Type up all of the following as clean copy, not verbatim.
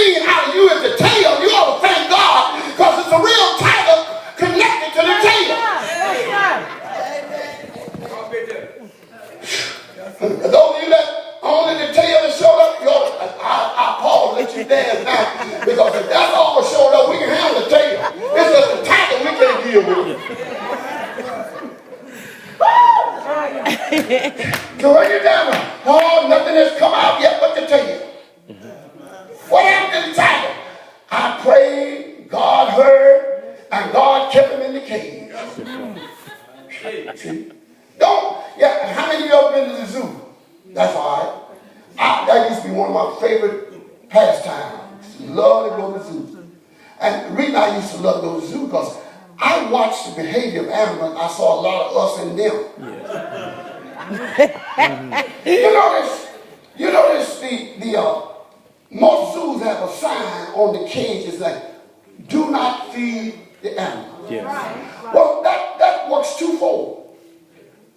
squeeze out of you is the tail, you ought to thank God, because it's a real title connected to the tail. Those of you that only the tail is showed up, I'll pause, let you dance now, because if that's all showed up, we can handle the tail. It's just the title we can't deal with. So when you're down, oh, nothing has come out yet but the tail. What happened to the title? I prayed, God heard, and God kept him in the cage. See? How many of you ever been to the zoo? That's all right. That used to be one of my favorite pastimes. Love to go to the zoo. And the reason I used to love to go to the zoo because I watched the behavior of animals. I saw a lot of us in them. You notice the most zoos have a sign on the cages like, do not feed the animals. Yes. Well, that works twofold.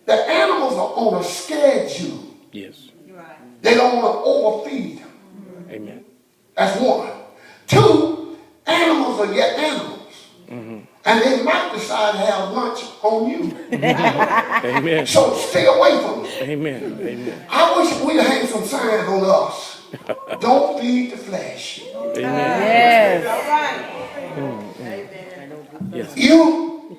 The animals are on a schedule. Yes. They don't want to overfeed them. Amen. That's one. Two, animals are yet animals. Mm-hmm. And they might decide to have lunch on you. Amen. So stay away from them. Amen. Amen. I wish we'd hang some signs on us. Don't feed the flesh. Amen. Yes. All right. Yes.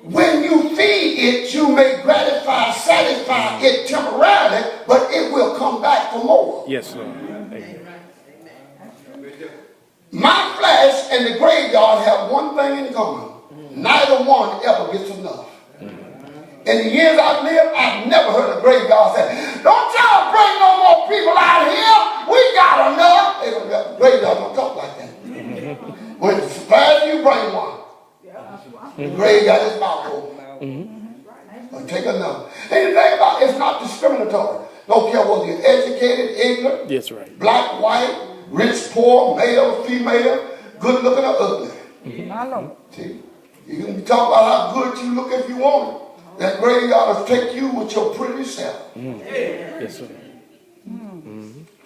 When you feed it, you may satisfy it temporarily, but it will come back for more. Yes, Lord. Amen. My flesh and the graveyard have one thing in common. Neither one ever gets enough. In the years I've lived, I've never heard a graveyard say, don't y'all bring no more people out here. We got enough. The graveyard don't talk like that. When it's surprised you bring one. The graveyard is mouth open. But take another. And the thing about it's not discriminatory. Don't care whether you're educated, ignorant, that's right, black, white, rich, poor, male, female, good looking or ugly. See? You can talk about how good you look if you want it. That graveyard will take you with your pretty self. Yes, sir.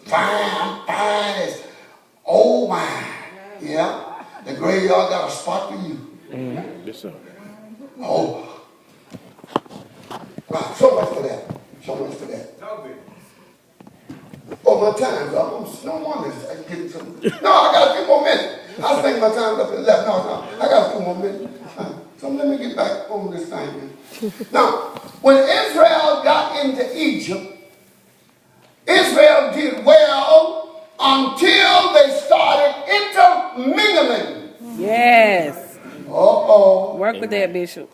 Fine. Oh, my. Yeah. The graveyard got a spot for you. Yes, sir. Oh. Right. So much for that. Oh, my time's up. No wonder I'm getting some. No, I got a few more minutes. I was thinking my time's up and left. No. I got a few more minutes. So let me get back on this thing. Now, when Israel got into Egypt, Israel did well until they started intermingling. Yes. Uh-oh. Work with that, Bishop.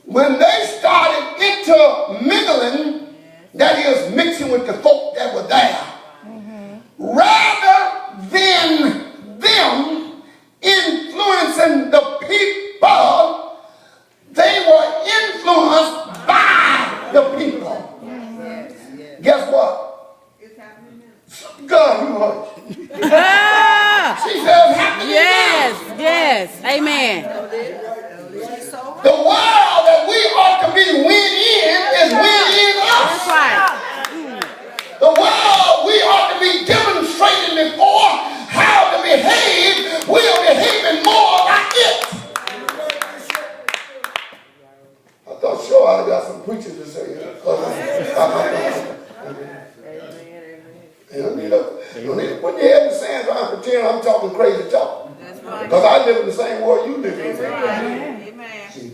When they started intermingling, that is mixing with the folk that were there, rather than them influencing the people, they were influenced by the people. Guess what? God, you heard. She said, happening. Yes, amen. The world that we ought to be win in is win in us. That's right. The world we ought to be demonstrating before how to behave, we are behaving more like it. I thought sure I got some preachers to say that. You don't need to put your head in the sand trying to pretend I'm talking crazy talk. Because I live in the same world you live in. Amen. See,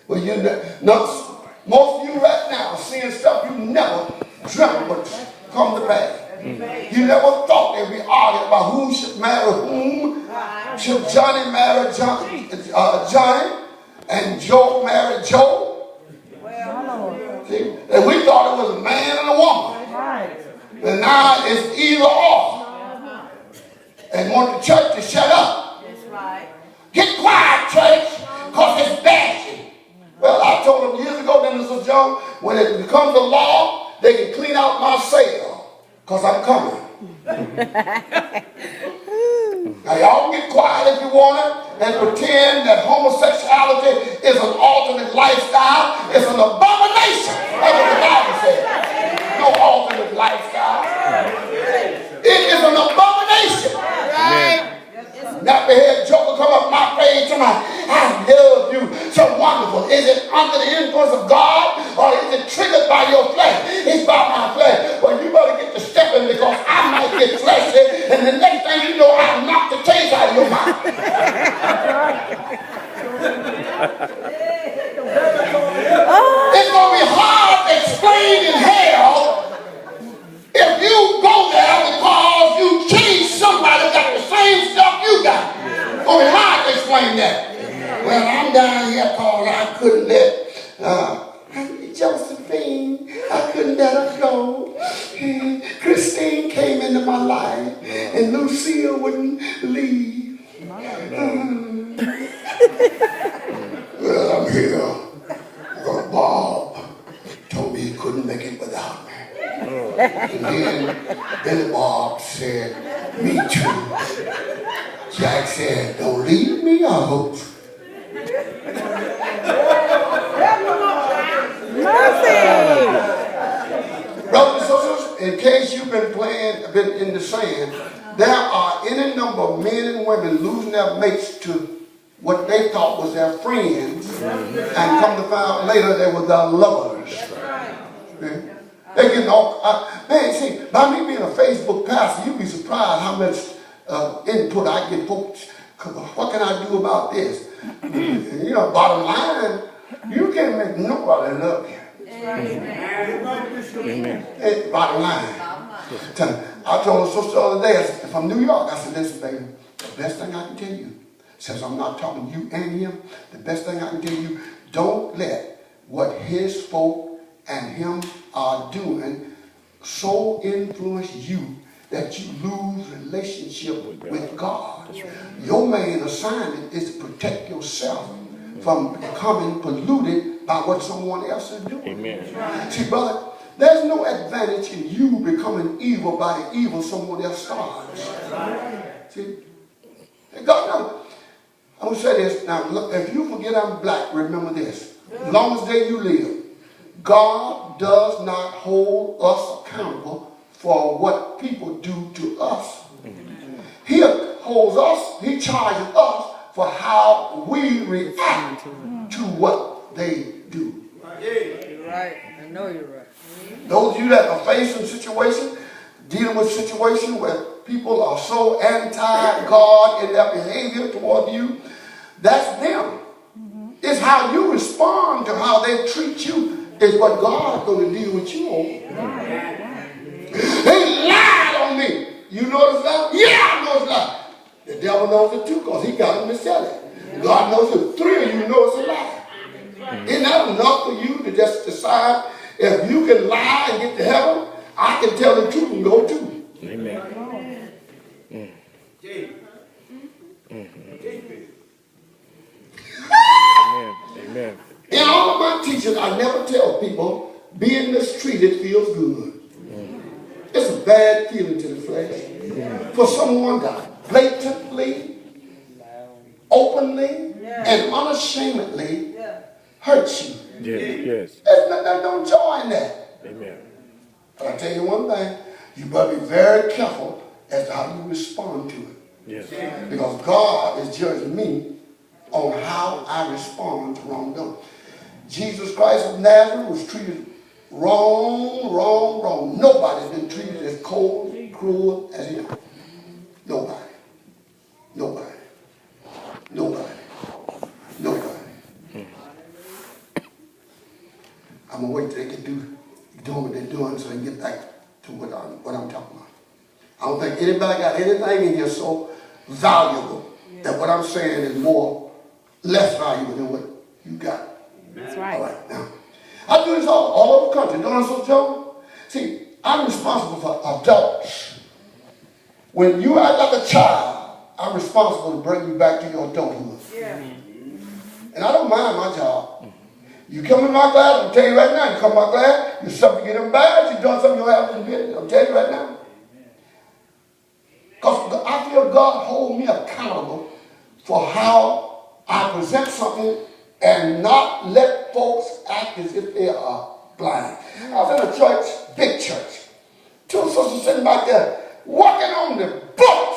well, most of you right now are seeing stuff you never dreamt would come to pass. You never thought they'd be arguing about who should marry whom. Should Johnny marry Johnny and Joe marry Joe? See, and we thought it was a man and a woman. And now it's either or. And want the church to shut up. Get quiet, church, because it's bashing. Well, I told them years ago, then this was young, when it becomes a law, they can clean out my cell, because I'm coming. Now, y'all get quiet if you want it, and pretend that homosexuality is an alternate lifestyle. It's an abomination. That's what the Bible says. No alternate lifestyle. It is an abomination. Right? nappy-head joker come up my page tonight. I love you. So wonderful. Is it under the influence of God or is it triggered by your flesh? It's by my flesh. Well, you better get to stepping because I might get fleshy and the next thing you know, I'll knock the taste out of your mouth. It's going to be hard to explain in hell if you go there because you changed somebody that got the same stuff you got. It's going to be hard to explain that. Well, I'm down here because I couldn't let Josephine, I couldn't let her go. Christine came into my life and Lucille wouldn't leave. Well, I'm here. Bob told me he couldn't make it without me. And then Billy Bob said, me too. Jack said, don't leave me out. Brothers and sisters, in case you've been in the sand, there are any number of men and women losing their mates to what they thought was their friends, and come to find out later they were their lovers. Okay? They get all, man, see, by me being a Facebook pastor, you'd be surprised how much input I get. Folks, what can I do about this? You know, bottom line, you can't make nobody love you. Amen. Bottom line. I told a sister the other day, I said, from New York, I said, listen, baby, the best thing I can tell you, since I'm not talking to you and him, the best thing I can tell you, don't let what his folk and him are doing so influence you that you lose relationship with God. Your main assignment is to protect yourself from becoming polluted by what someone else is doing. Amen. See, brother, there's no advantage in you becoming evil by the evil someone else starts. See, God knows. I'm going to say this. Now, look, if you forget I'm black, remember this. As long as day you live, God does not hold us accountable for what people do to us. He holds us, he charges us for how we react to what they do. You're right. I know you're right. Those of you that are facing situations, dealing with situations where people are so anti-God in their behavior toward you, that's them. It's how you respond to how they treat you is what God's going to deal with you on. They lied on me. You know the lie? Yeah, I know it's a lie. The devil knows it too because he got him to sell it. God knows it. Three of you know it's a lie. Isn't that enough for you to just decide if you can lie and get to heaven, I can tell the truth and go too. Amen. Amen. In all of my teaching, I never tell people being mistreated feels good. It's a bad feeling to the flesh. For someone that blatantly, openly, and unashamedly hurts you. Yes. There's no joy in that. Amen. But I tell you one thing, you better be very careful as to how you respond to it. Yes. Because God is judging me on how I respond to wrongdoing. Jesus Christ of Nazareth was treated wrong. Nobody's been treated as cold, cruel as him. Nobody. I'm going to wait till they get doing what they're doing so they can get back to what I'm talking about. I don't think anybody got anything in here so valuable that what I'm saying is less valuable than what you got. That's right. All right, now, I do this all over the country. Don't I so tell? See, I'm responsible for adults. When you act like a child, I'm responsible to bring you back to your adulthood. Yeah. And I don't mind my job. You come in my class, I'll tell you right now, you come in my class, you're something to get embarrassed, you're doing something you don't have to do. I'll tell you right now. Because I feel God hold me accountable for how I present something and not let folks act as if they are blind. I was in a church, big church. Two sisters sitting back there working on the books.